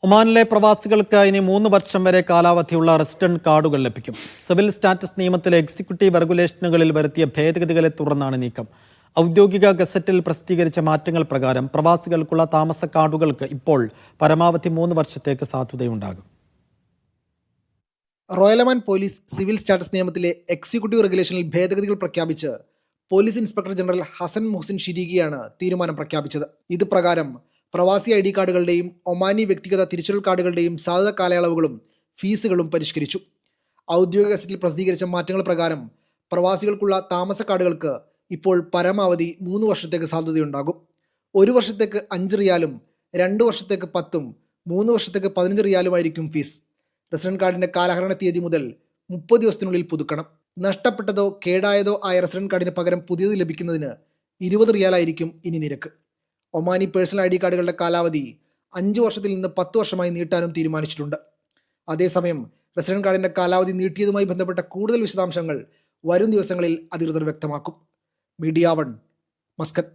ഒമാനിലെ പ്രവാസികൾക്ക് ഇനി 3 വർഷം വരെ കാലാവധിയുള്ള റെസിഡന്റ് കാർഡുകൾ ലഭിക്കും. സിവിൽ സ്റ്റാറ്റസ് നിയമത്തിലെ എക്സിക്യൂട്ടീവ് റെഗുലേഷനുകളിൽ വരുത്തിയ ഭേദഗതികളെ തുടർന്നാണ് നീക്കം. ഔദ്യോഗിക ഗസറ്റിൽ പ്രസിദ്ധീകരിച്ച മാറ്റങ്ങൾ പ്രകാരം പ്രവാസികൾക്കുള്ള താമസ കാർഡുകൾക്ക് ഇപ്പോൾ പരമാവധി 3 വർഷത്തേക്ക് സാധുതയുണ്ടാകും. Royal Oman police civil status നിയമത്തിലെ എക്സിക്യൂട്ടീവ് റെഗുലേഷനിൽ ഭേദഗതികൾ പ്രഖ്യാപിച്ച് police inspector general Hasan Muhsin ഷിരീഖിയാണ് തീരുമാനം പ്രഖ്യാപിച്ചത്. ഇത് പ്രകാരം പ്രവാസി ID കാർഡുകളുടെയും ഒമാനി വ്യക്തിഗത തിരിച്ചറിയൽ കാർഡുകളുടെയും സാധുത കാലയളവുകളും ഫീസുകളും പരിഷ്കരിച്ചു. ഔദ്യോഗിക ഗസറ്റിൽ പ്രസിദ്ധീകരിച്ച മാറ്റങ്ങൾ പ്രകാരം പ്രവാസികൾക്കുള്ള താമസ കാർഡുകൾക്ക് ഇപ്പോൾ പരമാവധി 3 വർഷത്തേക്ക് സാധുതയുണ്ടാകും. 1 വർഷത്തേക്ക് 5 റിയാലും 2 വർഷത്തേക്ക് 10ഉം 3 വർഷത്തേക്ക് 15 റിയാലുമായിരിക്കും ഫീസ്. റെസിഡന്റ് കാർഡിന്റെ കാലഹരണ തീയതി മുതൽ 30 ദിവസത്തിനുള്ളിൽ പുതുക്കണം. നഷ്ടപ്പെട്ടതോ കേടായതോ ആയ റെസിഡന്റ് കാർഡിന് പകരം പുതിയത് ലഭിക്കുന്നതിന് 20 റിയാലായിരിക്കും ഇനി നിരക്ക്. ഒമാനി പേഴ്സണൽ ID കാർഡുകളുടെ കാലാവധി 5 വർഷത്തിൽ നിന്ന് 10 വർഷമായി നീട്ടാനും തീരുമാനിച്ചിട്ടുണ്ട്. അതേസമയം റെസിഡന്റ് കാർഡിന്റെ കാലാവധി നീട്ടിയതുമായി ബന്ധപ്പെട്ട കൂടുതൽ വിശദാംശങ്ങൾ വരും ദിവസങ്ങളിൽ അധികൃതർ വ്യക്തമാക്കും. Media 1, Muscat.